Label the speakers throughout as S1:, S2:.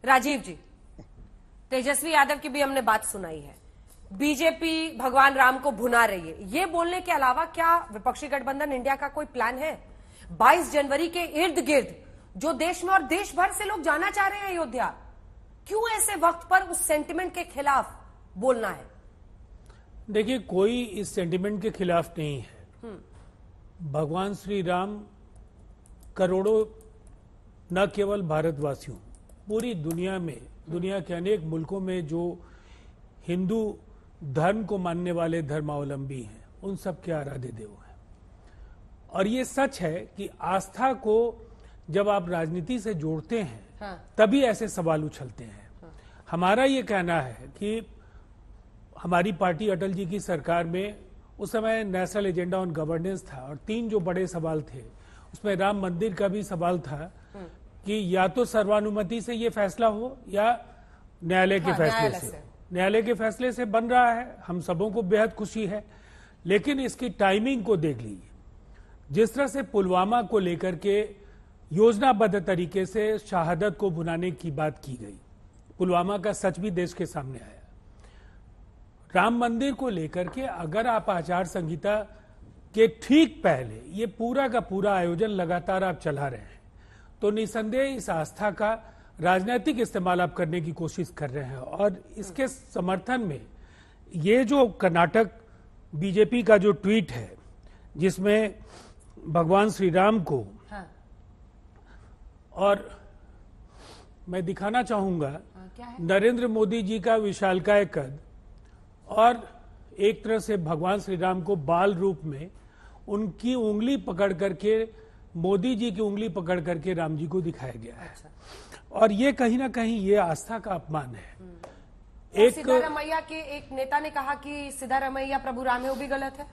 S1: राजीव जी, तेजस्वी यादव की भी हमने बात सुनाई है, बीजेपी भगवान राम को भुना रही है, ये बोलने के अलावा क्या विपक्षी गठबंधन इंडिया का कोई प्लान है? 22 जनवरी के इर्द गिर्द जो देश में और देश भर से लोग जाना चाह रहे हैं अयोध्या, क्यों ऐसे वक्त पर उस सेंटिमेंट के खिलाफ बोलना है?
S2: देखिए, कोई इस सेंटिमेंट के खिलाफ नहीं है। भगवान श्री राम करोड़ों, न केवल भारतवासियों, पूरी दुनिया में, दुनिया के अनेक मुल्कों में जो हिंदू धर्म को मानने वाले धर्मावलंबी हैं, उन सब के आराध्य देव हैं। और ये सच है कि आस्था को जब आप राजनीति से जोड़ते हैं, तभी ऐसे सवाल उछलते हैं। हमारा ये कहना है कि हमारी पार्टी अटल जी की सरकार में उस समय नेशनल एजेंडा ऑन गवर्नेंस था और 3 जो बड़े सवाल थे, उसमें राम मंदिर का भी सवाल था कि या तो सर्वानुमति से ये फैसला हो या न्यायालय के फैसले से। न्यायालय के फैसले से बन रहा है, हम सबों को बेहद खुशी है, लेकिन इसकी टाइमिंग को देख लीजिए। जिस तरह से पुलवामा को लेकर के योजनाबद्ध तरीके से शहादत को भुनाने की बात की गई, पुलवामा का सच भी देश के सामने आया। राम मंदिर को लेकर के अगर आप आचार संहिता के ठीक पहले ये पूरा का पूरा आयोजन लगातार आप चला रहे हैं, तो निसंदेह इस आस्था का राजनीतिक इस्तेमाल आप करने की कोशिश कर रहे हैं। और इसके समर्थन में ये जो कर्नाटक बीजेपी का जो ट्वीट है, जिसमें भगवान श्री राम को और मैं दिखाना चाहूंगा नरेंद्र मोदी जी का विशालकाय कद और एक तरह से भगवान श्री राम को बाल रूप में उनकी उंगली पकड़ करके, मोदी जी की उंगली पकड़ करके राम जी को दिखाया गया है। और ये कहीं ना कहीं ये आस्था का अपमान है।
S1: एक सिद्धारमैया के एक नेता ने कहा कि सिद्धारमैया प्रभु राम है, वो भी गलत है।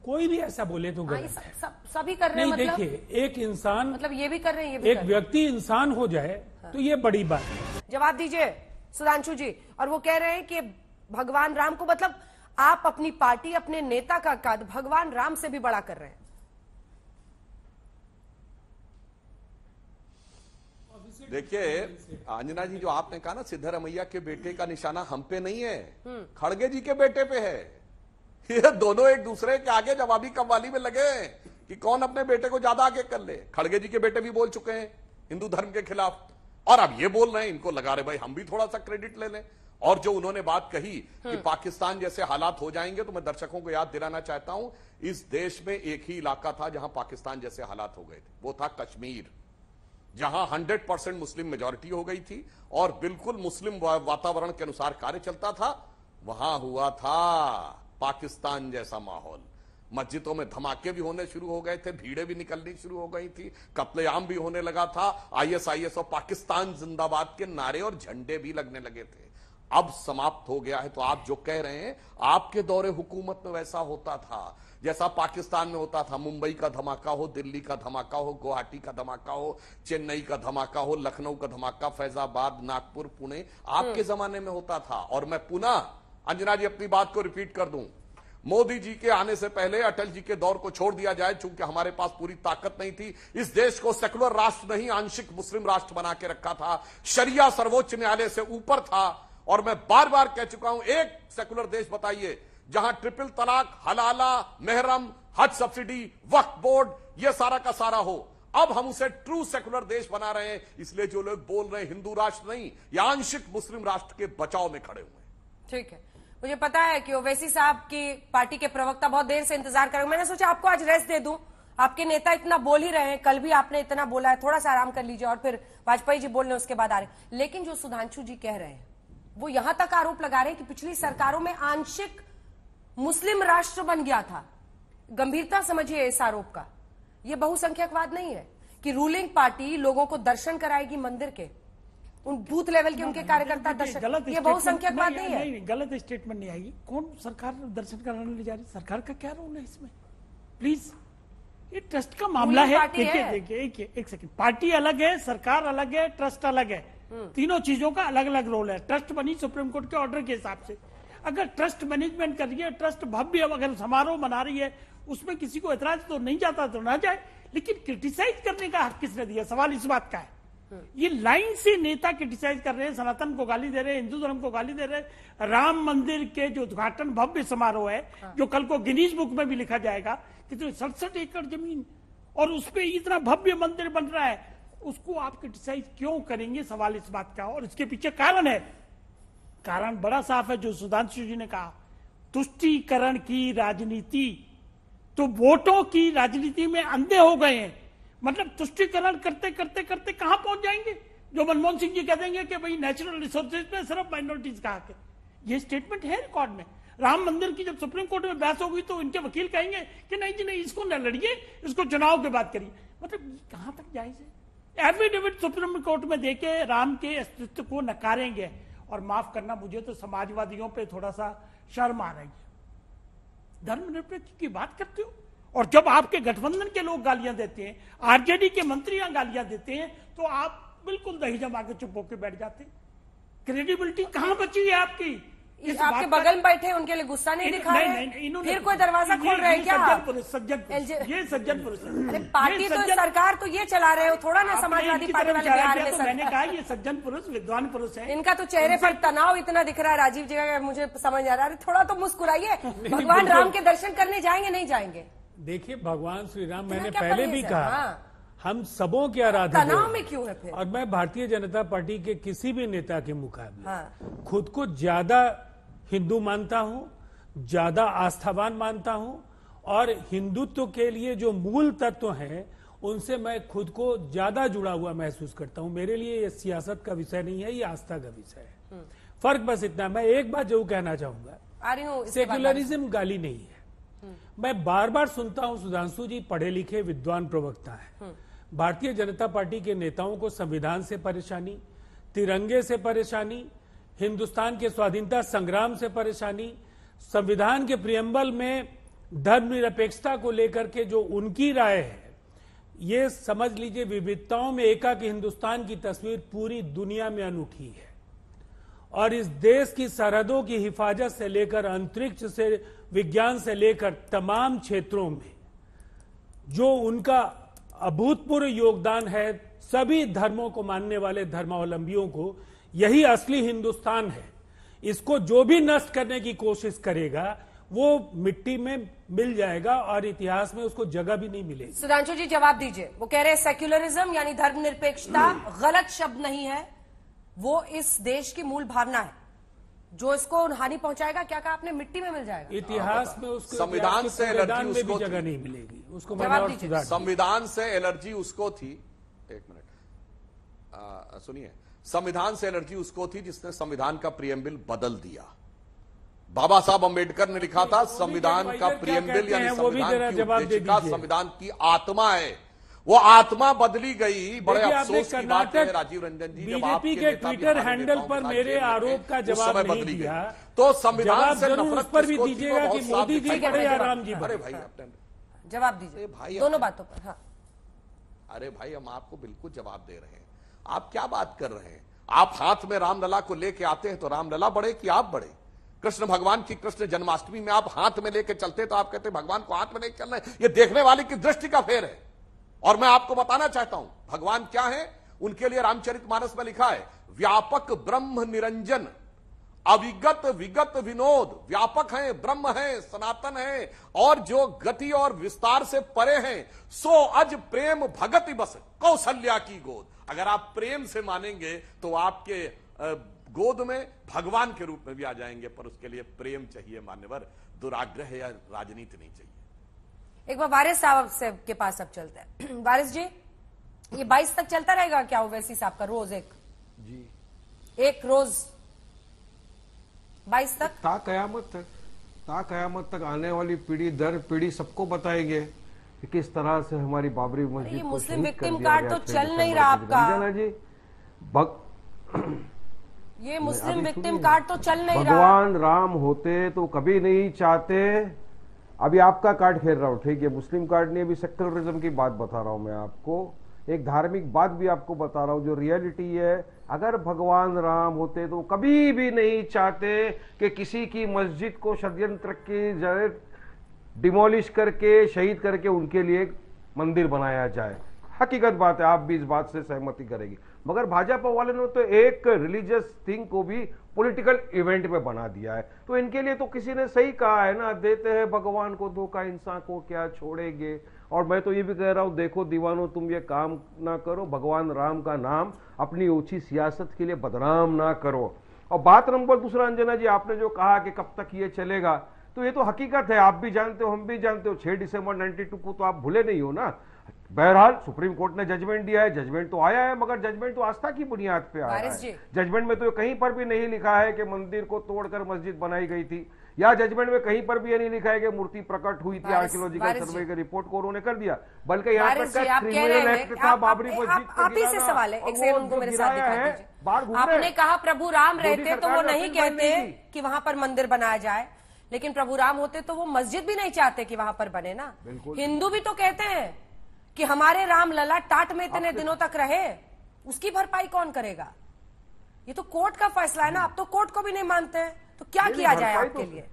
S2: कोई भी ऐसा बोले तो गलत है।
S1: सभी कर रहे हैं।
S2: नहीं, देखिए, एक इंसान,
S1: मतलब ये भी कर रहे हैं, ये भी
S2: एक व्यक्ति इंसान हो जाए तो ये बड़ी बात है।
S1: जवाब दीजिए सुधांशु जी। और वो कह रहे हैं कि भगवान राम को, मतलब आप अपनी पार्टी, अपने नेता का कद भगवान राम से भी बड़ा कर रहे हैं।
S3: देखिए अंजना जी, जो आपने कहा ना सिद्धारमैया के बेटे का निशाना हम पे नहीं है, खड़गे जी के बेटे पे है। ये दोनों एक दूसरे के आगे जवाबी कव्वाली में लगे हैं कि कौन अपने बेटे को ज्यादा आगे कर ले। खड़गे जी के बेटे भी बोल चुके हैं हिंदू धर्म के खिलाफ, और अब ये बोल रहे हैं, इनको लगा रहे भाई हम भी थोड़ा सा क्रेडिट ले लें। और जो उन्होंने बात कही कि पाकिस्तान जैसे हालात हो जाएंगे, तो मैं दर्शकों को याद दिलाना चाहता हूं, इस देश में एक ही इलाका था जहां पाकिस्तान जैसे हालात हो गए थे, वो था कश्मीर, जहां 100% मुस्लिम मेजॉरिटी हो गई थी और बिल्कुल मुस्लिम वातावरण के अनुसार कार्य चलता था। वहां हुआ था पाकिस्तान जैसा माहौल, मस्जिदों में धमाके भी होने शुरू हो गए थे, भीड़ें भी निकलनी शुरू हो गई थी, कत्लेआम भी होने लगा था, आईएसआईएस और पाकिस्तान जिंदाबाद के नारे और झंडे भी लगने लगे थे। अब समाप्त हो गया है। तो आप जो कह रहे हैं, आपके दौरे हुकूमत में वैसा होता था जैसा पाकिस्तान में होता था। मुंबई का धमाका हो, दिल्ली का धमाका हो, गुवाहाटी का धमाका हो, चेन्नई का धमाका हो, लखनऊ का धमाका, फैजाबाद, नागपुर, पुणे, आपके जमाने में होता था। और मैं पुनः अंजना जी अपनी बात को रिपीट कर दूं, मोदी जी के आने से पहले अटल जी के दौर को छोड़ दिया जाए, चूंकि हमारे पास पूरी ताकत नहीं थी। इस देश को सेकुलर राष्ट्र नहीं, आंशिक मुस्लिम राष्ट्र बना के रखा था। शरिया सर्वोच्च न्यायालय से ऊपर था। और मैं बार बार कह चुका हूं, एक सेकुलर देश बताइए जहां ट्रिपल तलाक, हलाला, महरम, हज सब्सिडी, वक्फ बोर्ड, ये सारा का सारा हो। अब हम उसे ट्रू सेकुलर देश बना रहे हैं। इसलिए जो लोग बोल रहे हैं हिंदू राष्ट्र नहीं, या आंशिक मुस्लिम राष्ट्र के बचाव में खड़े हुए हैं।
S1: ठीक है, मुझे पता है कि ओवैसी साहब की पार्टी के प्रवक्ता बहुत देर से इंतजार कर रहे हैं। मैंने सोचा आपको आज रेस्ट दे दूं, आपके नेता इतना बोल ही रहे हैं, कल भी आपने इतना बोला है, थोड़ा सा आराम कर लीजिए और फिर वाजपेयी जी बोल रहे हैं, उसके बाद आ रहे। लेकिन जो सुधांशु जी कह रहे हैं, वो यहां तक आरोप लगा रहे हैं कि पिछली सरकारों में आंशिक मुस्लिम राष्ट्र बन गया था। गंभीरता समझिए इस आरोप का। यह बहुसंख्यकवाद नहीं है कि रूलिंग पार्टी लोगों को दर्शन कराएगी मंदिर के, उन बूथ लेवल के उनके कार्यकर्ता दर्शन, ये बहुसंख्यकवाद नहीं है।
S4: गलत स्टेटमेंट नहीं आएगी। कौन सरकार दर्शन कराने ले जा रही? सरकार का क्या रोल है इसमें? प्लीज, ये ट्रस्ट का मामला है। देखिए एक सेकंड, पार्टी अलग है, सरकार अलग है, ट्रस्ट अलग है। तीनों चीजों का अलग अलग रोल है। ट्रस्ट बनी सुप्रीम कोर्ट के ऑर्डर के हिसाब से। अगर ट्रस्ट मैनेजमेंट कर रही है, ट्रस्ट भव्य अगर समारोह मना रही है, उसमें किसी को एतराज तो नहीं जाता तो ना जाए, लेकिन क्रिटिसाइज करने का हक किसने दिया? सवाल इस बात का है। ये लाइन से नेता क्रिटिसाइज कर रहे हैं, सनातन को गाली दे रहे हैं, हिंदू धर्म को गाली दे रहे हैं। राम मंदिर के जो उद्घाटन भव्य समारोह है, जो कल को गिनीज बुक में भी लिखा जाएगा कि तो 67 एकड़ जमीन और उस पर इतना भव्य मंदिर बन रहा है, उसको आप क्रिटिसाइज क्यों करेंगे? सवाल इस बात का। और इसके पीछे कारण है, कारण बड़ा साफ है, जो सुधांशु जी ने कहा, तुष्टीकरण की राजनीति। तो वोटों की राजनीति में अंधे हो गए हैं। मतलब तुष्टीकरण करते करते करते कहां पहुंच जाएंगे? जो मनमोहन सिंह जी कह देंगे कि भाई नेचुरल रिसोर्सेज में सिर्फ माइनॉरिटीज का हक है। ये स्टेटमेंट है रिकॉर्ड में। राम मंदिर की जब सुप्रीम कोर्ट में बहस होगी तो इनके वकील कहेंगे कि नहीं जी नहीं, इसको न लड़िए, इसको चुनाव के बाद करिए। मतलब कहां तक जायज है? एफिडेविट सुप्रीम कोर्ट में देके राम के अस्तित्व को नकारेंगे। और माफ करना, मुझे तो समाजवादियों पे थोड़ा सा शर्म आ रही है। धर्मनिरपेक्ष की बात करते हो और जब आपके गठबंधन के लोग गालियां देते हैं, आरजेडी के मंत्रियां गालियां देते हैं, तो आप बिल्कुल दही जमा के चुप होकर बैठ जाते हैं। क्रेडिबिलिटी कहां बची है आपकी?
S1: आपके बगल में बैठे उनके लिए गुस्सा नहीं दिखा रहे? फिर कोई दरवाजा खोल रहे हैं क्या?
S4: सज्जन पुरुष।
S1: अरे पार्टी तो सरकार तो ये चला रहे हो, थोड़ा ना समाजवादी पार्टी वाले बिहार में।
S4: मैंने कहा ये सज्जन पुरुष, विद्वान पुरुष है।
S1: इनका तो चेहरे पर तनाव इतना दिख रहा है राजीव जी का, मुझे समझ आ रहा है। थोड़ा तो मुस्कुराइए। भगवान राम के दर्शन करने जाएंगे नहीं जाएंगे?
S2: देखिए, भगवान श्री राम, मैंने पहले भी कहा, हम सबों के आराधक
S1: तनाव में क्यों है फिर?
S2: और मैं भारतीय जनता पार्टी के किसी भी नेता के मुकाबले खुद को ज्यादा हिंदू मानता हूं, ज्यादा आस्थावान मानता हूं, और हिंदुत्व के लिए जो मूल तत्व हैं उनसे मैं खुद को ज्यादा जुड़ा हुआ महसूस करता हूं। मेरे लिए ये सियासत का विषय नहीं है, ये आस्था का विषय है। फर्क बस इतना। मैं एक बात जरूर कहना चाहूंगा, सेक्युलरिज्म गाली नहीं है। मैं बार बार सुनता हूं, सुधांशु जी पढ़े लिखे विद्वान प्रवक्ता है। भारतीय जनता पार्टी के नेताओं को संविधान से परेशानी, तिरंगे से परेशानी, हिंदुस्तान के स्वाधीनता संग्राम से परेशानी, संविधान के प्रियम्बल में धर्मनिरपेक्षता को लेकर के जो उनकी राय है, ये समझ लीजिए विविधताओं में एकाकी हिंदुस्तान की तस्वीर पूरी दुनिया में अनूठी है। और इस देश की सरहदों की हिफाजत से लेकर अंतरिक्ष से, विज्ञान से लेकर तमाम क्षेत्रों में जो उनका अभूतपूर्व योगदान है, सभी धर्मों को मानने वाले धर्मावलंबियों को, यही असली हिंदुस्तान है। इसको जो भी नष्ट करने की कोशिश करेगा वो मिट्टी में मिल जाएगा और इतिहास में उसको जगह भी नहीं मिलेगी।
S1: सुधांशु जी जवाब दीजिए। वो कह रहे हैं सेक्युलरिज्म यानी धर्मनिरपेक्षता गलत शब्द नहीं है, वो इस देश की मूल भावना है। जो इसको हानि पहुंचाएगा, क्या कहा आपने, मिट्टी में मिल जाएगा।
S2: इतिहास में उसको
S3: संविधान से एलर्जी
S2: उसको भी जगह नहीं मिलेगी। उसको
S3: संविधान से एलर्जी उसको थी, एक मिनट सुनिए, संविधान से एलर्जी उसको थी जिसने संविधान का प्रियम्बल बदल दिया। बाबा साहब अंबेडकर ने लिखा था संविधान का प्रियम्बल यानी संविधान की उद्देशिका संविधान की आत्मा है, वो आत्मा बदली गई। बड़े अफसोस की बात है राजीव रंजन जी,
S2: बीजेपी के ट्विटर हैंडल पर मेरे आरोप का जवाब नहीं दिया
S3: तो संविधान से नफरत
S2: पर भी दीजिएगा कि मोदी जी पढ़े या राम जी।
S3: अरे भाई
S1: जवाब दीजिए भाई, दोनों बातों पर। हाँ,
S3: अरे भाई हम आपको बिल्कुल जवाब दे रहे हैं। आप क्या बात कर रहे हैं? आप हाथ में रामलला को लेके आते हैं तो रामलला बढ़े कि आप बढ़े? कृष्ण भगवान की कृष्ण जन्माष्टमी में आप हाथ में लेके चलते तो आप कहते भगवान को हाथ में लेके चलना है। ये देखने वाले की दृष्टि का फेर है। और मैं आपको बताना चाहता हूं भगवान क्या है। उनके लिए रामचरितमानस में लिखा है, व्यापक ब्रह्म निरंजन, अविगत विगत विनोद। व्यापक है, ब्रह्म है, सनातन है, और जो गति और विस्तार से परे हैं, सो अज प्रेम भगति बस कौशल्या की गोद। अगर आप प्रेम से मानेंगे तो आपके गोद में भगवान के रूप में भी आ जाएंगे, पर उसके लिए प्रेम चाहिए मान्यवर, दुराग्रह या राजनीति नहीं चाहिए।
S1: एक बार वारिस साहब से के पास अब चलते हैं। वारिस जी, ये 22 तक चलता रहेगा क्या ओवैसी साहब का रोज एक रोज 22 तक?
S5: ता कयामत तक आने वाली पीढ़ी दर पीढ़ी सबको बताएंगे कि किस तरह से हमारी बाबरी मस्जिद को
S1: मुस्लिम विक्टिम कार्ड तो चल नहीं रहा आपका
S5: जी।
S1: ये मुस्लिम विक्टिम कार्ड तो चल नहीं रहा।
S5: भगवान राम होते तो कभी नहीं चाहते। अभी आपका कार्ड खेल रहा हूं, ठीक है, मुस्लिम कार्ड नहीं, अभी सेक्युलरिज्म की बात बता रहा हूं मैं आपको। एक धार्मिक बात भी आपको बता रहा हूं जो रियलिटी है। अगर भगवान राम होते तो कभी भी नहीं चाहते कि किसी की मस्जिद को षड्यंत्र की जगह डिमोलिश करके, शहीद करके उनके लिए मंदिर बनाया जाए। हकीकत बात है, आप भी इस बात से सहमति करेंगे। मगर भाजपा वाले ने तो एक रिलीजियस थिंग को भी पॉलिटिकल इवेंट में बना दिया है। तो इनके लिए तो किसी ने सही कहा है ना, देते हैं भगवान को धोखा, इंसान को क्या छोड़ेंगे। और मैं तो ये भी कह रहा हूं, देखो दीवानों, तुम ये काम ना करो, भगवान राम का नाम अपनी ऊंची सियासत के लिए बदनाम ना करो। और बात नंबर दूसरा, अंजना जी, आपने जो कहा कि कब तक ये चलेगा, तो ये तो हकीकत है, आप भी जानते हो, हम भी जानते हो। 6 दिसंबर 92 को तो आप भूले नहीं हो ना। बहरहाल सुप्रीम कोर्ट ने जजमेंट दिया है, जजमेंट तो आया है, मगर जजमेंट तो आस्था की बुनियाद पे आया है। जजमेंट में तो कहीं पर भी नहीं लिखा है कि मंदिर को तोड़कर मस्जिद बनाई गई थी, या जजमेंट में कहीं पर भी ये नहीं लिखा है कि मूर्ति प्रकट हुई थी। आर्कियोलॉजिकल सर्वे की रिपोर्ट को उन्होंने कर दिया, बल्कि यहाँ तक क्रिमिनल एक्ट था बाबरी मस्जिद।
S1: आप ही से सवाल है, एक सेकंड उनको मेरे साथ दिखा दीजिए। आपने कहा प्रभु राम रहते तो वो नहीं कहते कि वहां पर मंदिर बनाया जाए, लेकिन प्रभु राम होते तो वो मस्जिद भी नहीं चाहते कि वहां पर बने ना। हिंदू भी तो कहते हैं कि हमारे राम लला टाट में इतने दिनों तक रहे, उसकी भरपाई कौन करेगा? ये तो कोर्ट का फैसला है ना। आप तो कोर्ट को भी नहीं मानते हैं, तो क्या किया जाए आपके लिए?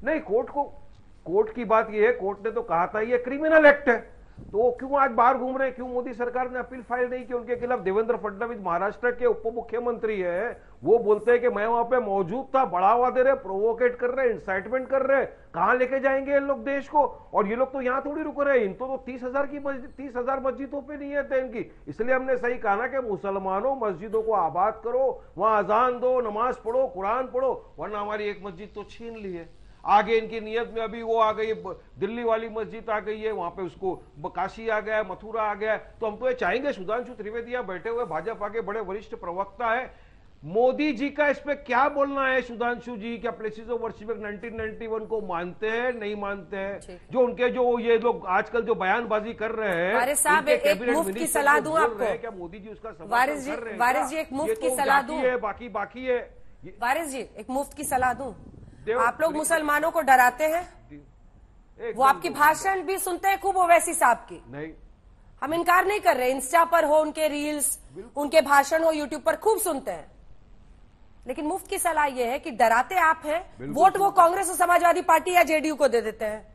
S5: नहीं, कोर्ट की बात ये है, कोर्ट ने तो कहा था ये क्रिमिनल एक्ट है, तो क्यों आज बाहर घूम रहे हैं? क्यों मोदी सरकार ने अपील फाइल नहीं की उनके खिलाफ? देवेंद्र फडणवीस महाराष्ट्र के उप मुख्यमंत्री है, वो बोलते हैं कि मैं वहां पे मौजूद था, बढ़ावा दे रहे, प्रोवोकेट कर रहे, इंसाइटमेंट कर रहे। कहां लेके जाएंगे ये लोग देश को? और ये लोग तो यहां थोड़ी रुक रहे हैं, इनको तो 30,000 मस्जिदों पे नियत है इनकी। इसलिए हमने सही कहा ना कि मुसलमानों, मस्जिदों को आबाद करो, वहां अजान दो, नमाज पढ़ो, कुरान पढ़ो, वरना हमारी एक मस्जिद तो छीन ली है। आगे इनकी नियत में अभी वो आ गई, दिल्ली वाली मस्जिद आ गई है, वहां पे उसको काशी आ गया, मथुरा आ गया। तो हम तो ये चाहेंगे, सुधांशु त्रिवेदी यहाँ बैठे हुए भाजपा के बड़े वरिष्ठ प्रवक्ता है, मोदी जी का इस पे क्या बोलना है? सुधांशु जी, क्या प्लेसेस ऑफ वर्शिप 1991 को मानते हैं, नहीं मानते हैं? जो उनके जो ये लोग आजकल जो बयानबाजी कर रहे हैं,
S1: वारिस साहब एक मुफ्त की सलाह दूं आपको,
S5: क्या मोदी जी उसका
S1: वारिस जी एक मुफ्त की सलाह दूं,
S5: बाकी है।
S1: वारिस जी एक मुफ्त की सलाह दूं। आप लोग मुसलमानों को डराते हैं, वो आपकी भाषण भी सुनते हैं खूब ओवैसी साहब की, नहीं, हम इनकार नहीं कर रहे, इंस्टा पर हो उनके रील्स, उनके भाषण हो यूट्यूब पर खूब सुनते हैं, लेकिन मुफ्त की सलाह यह है कि डराते आप हैं, वोट वो कांग्रेस और समाजवादी पार्टी या जेडीयू को दे देते हैं।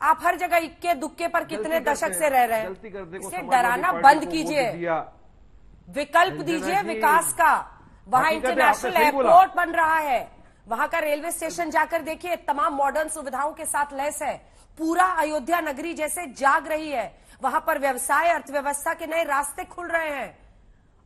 S1: आप हर जगह इक्के दुक्के पर कितने दशक से रह रहे हैं, इसे डराना बंद कीजिए, विकल्प दीजिए विकास का। वहां इंटरनेशनल एयरपोर्ट बन रहा है, वहां का रेलवे स्टेशन जाकर देखिए, तमाम मॉडर्न सुविधाओं के साथ लैस है, पूरा अयोध्या नगरी जैसे जाग रही है, वहां पर व्यवसाय, अर्थव्यवस्था के नए रास्ते खुल रहे हैं।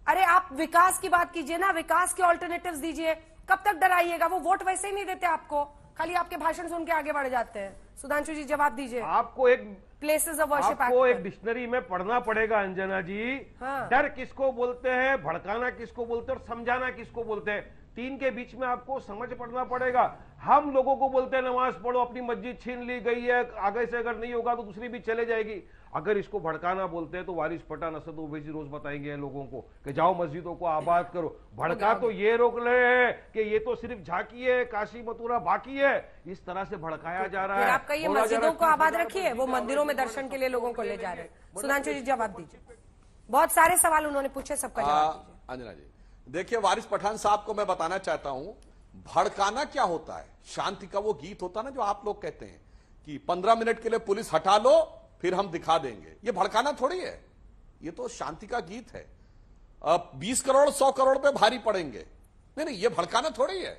S1: अरे आप विकास की बात कीजिए ना, विकास के ऑल्टरनेटिव्स दीजिए, कब तक डराइएगा? वो वोट वैसे ही नहीं देते आपको, खाली आपके भाषण सुन के आगे बढ़ जाते हैं। सुधांशु जी जवाब दीजिए।
S5: आपको एक
S1: प्लेसेस ऑफ वर्शिप
S5: आपको एक डिक्शनरी में पढ़ना पड़ेगा अंजना जी। हाँ। डर किसको बोलते हैं, भड़काना किसको बोलते हैं और समझाना किसको बोलते हैं, तीन के बीच में आपको समझ पड़ना पड़ेगा। हम लोगों को बोलते हैं नमाज पढ़ो, अपनी मस्जिद छीन ली गई है, आगे से अगर नहीं होगा तो दूसरी भी चले जाएगी। अगर इसको भड़काना बोलते हैं तो वारिस पठान, असद ओवैसी रोज बताएंगे लोगों को कि जाओ मस्जिदों को आबाद करो। भड़का तो ये रोक रहे हैं कि ये तो सिर्फ झांकी है, काशी मथुरा बाकी है, इस तरह से भड़काया जा रहा है।
S1: आपका ये मस्जिदों को आबाद रखिए, वो मंदिरों में दर्शन के लिए लोगों को ले जा रहे हैं। सुधांशु जी जवाब दीजिए, बहुत सारे सवाल उन्होंने पूछे, सबका जवाब दीजिए।
S3: अंजना जी देखिए, वारिस पठान साहब को मैं बताना चाहता हूं, भड़काना क्या होता है? शांति का वो गीत होता है ना जो आप लोग कहते हैं कि 15 मिनट के लिए पुलिस हटा लो फिर हम दिखा देंगे, ये भड़काना थोड़ी है, ये तो शांति का गीत है। 20 करोड़ 100 करोड़ पे भारी पड़ेंगे, नहीं, ये भड़काना थोड़ी है,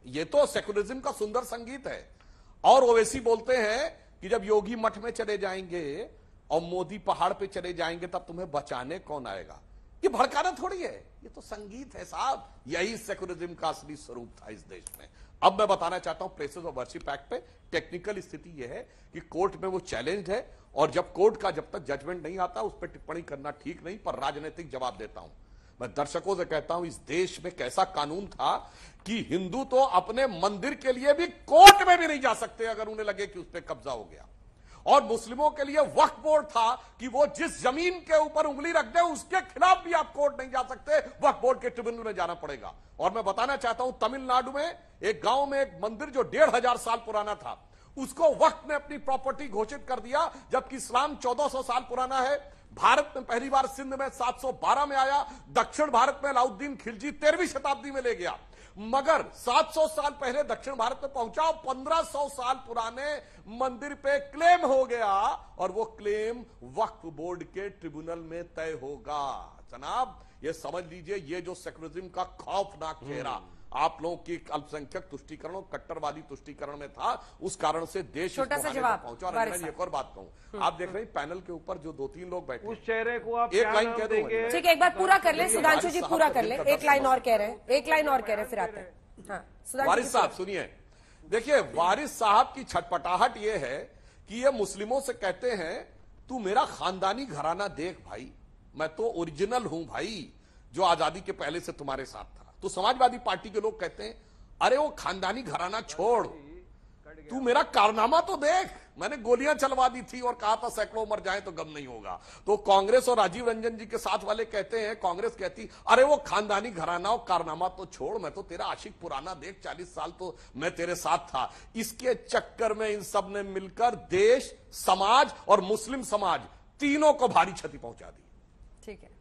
S3: ये तो सेकुलरिज्म का सुंदर संगीत है। और ओवैसी बोलते हैं कि जब योगी मठ में चले जाएंगे और मोदी पहाड़ पे चले जाएंगे तब तुम्हें बचाने कौन आएगा, ये भड़काना थोड़ी है, ये तो संगीत है साहब। यही सेकुलरिज्म का असली स्वरूप था इस देश में। अब मैं बताना चाहता हूं प्लेसेस ऑफ वर्शिप एक्ट पे टेक्निकल स्थिति यह है कि कोर्ट में वो चैलेंज है, और जब कोर्ट का जब तक जजमेंट नहीं आता उस पर टिप्पणी करना ठीक नहीं, पर राजनीतिक जवाब देता हूं। मैं दर्शकों से कहता हूं, इस देश में कैसा कानून था कि हिंदू तो अपने मंदिर के लिए भी कोर्ट में भी नहीं जा सकते अगर उन्हें लगे कि उस पर कब्जा हो गया, और मुस्लिमों के लिए वक्फ बोर्ड था कि वो जिस जमीन के ऊपर उंगली रख दे उसके खिलाफ भी आप कोर्ट नहीं जा सकते, वक्फ बोर्ड के ट्रिब्यूनल में जाना पड़ेगा। और मैं बताना चाहता हूं, तमिलनाडु में एक गांव में एक मंदिर जो 1500 साल पुराना था, उसको वक्फ में अपनी प्रॉपर्टी घोषित कर दिया, जबकि इस्लाम 1400 साल पुराना है। भारत में पहली बार सिंध में 712 में आया, दक्षिण भारत में अलाउद्दीन खिलजी 13वीं शताब्दी में ले गया। मगर 700 साल पहले दक्षिण भारत में पहुंचा, 1500 साल पुराने मंदिर पे क्लेम हो गया और वो क्लेम वक्फ बोर्ड के ट्रिब्यूनल में तय होगा। जनाब ये समझ लीजिए, ये जो सेक्युलरिज्म का खौफनाक चेहरा आप लोगों की अल्पसंख्यक तुष्टीकरण और कट्टरवादी तुष्टीकरण में था, उस कारण से देश
S1: छोटा सा
S3: इस
S1: जवाब
S3: पहुंचा। और मैं एक और बात कहूं, आप देख रहे हैं पैनल के ऊपर जो 2-3 लोग बैठे,
S5: उस चेहरे को आप
S3: एक
S5: क्या
S3: लाइन
S5: नाम
S3: कह
S5: देंगे?
S1: ठीक है, एक बार पूरा कर ले सुधांशु जी, पूरा कर ले। एक लाइन और कह रहे हैं, एक लाइन और कह रहे हैं, फिर आते हैं। हाँ सुधांशु
S3: वारिस
S1: जी,
S3: साहब सुनिए, देखिए वारिस साहब की छटपटाहट ये है कि ये मुस्लिमों से कहते हैं तू मेरा खानदानी घराना देख भाई, मैं तो ओरिजिनल हूं भाई, जो आजादी के पहले से तुम्हारे साथ था। तो समाजवादी पार्टी के लोग कहते हैं अरे वो खानदानी घराना छोड़, तू मेरा कारनामा तो देख, मैंने गोलियां चलवा दी थी और कहा था सैकड़ों मर जाए तो गम नहीं होगा। तो कांग्रेस और राजीव रंजन जी के साथ वाले कहते हैं, कांग्रेस कहती अरे वो खानदानी घराना और कारनामा तो छोड़, मैं तो तेरा आशिक पुराना देख, 40 साल तो मैं तेरे साथ था। इसके चक्कर में इन सब ने मिलकर देश, समाज और मुस्लिम समाज तीनों को भारी क्षति पहुंचा दी।
S1: ठीक है।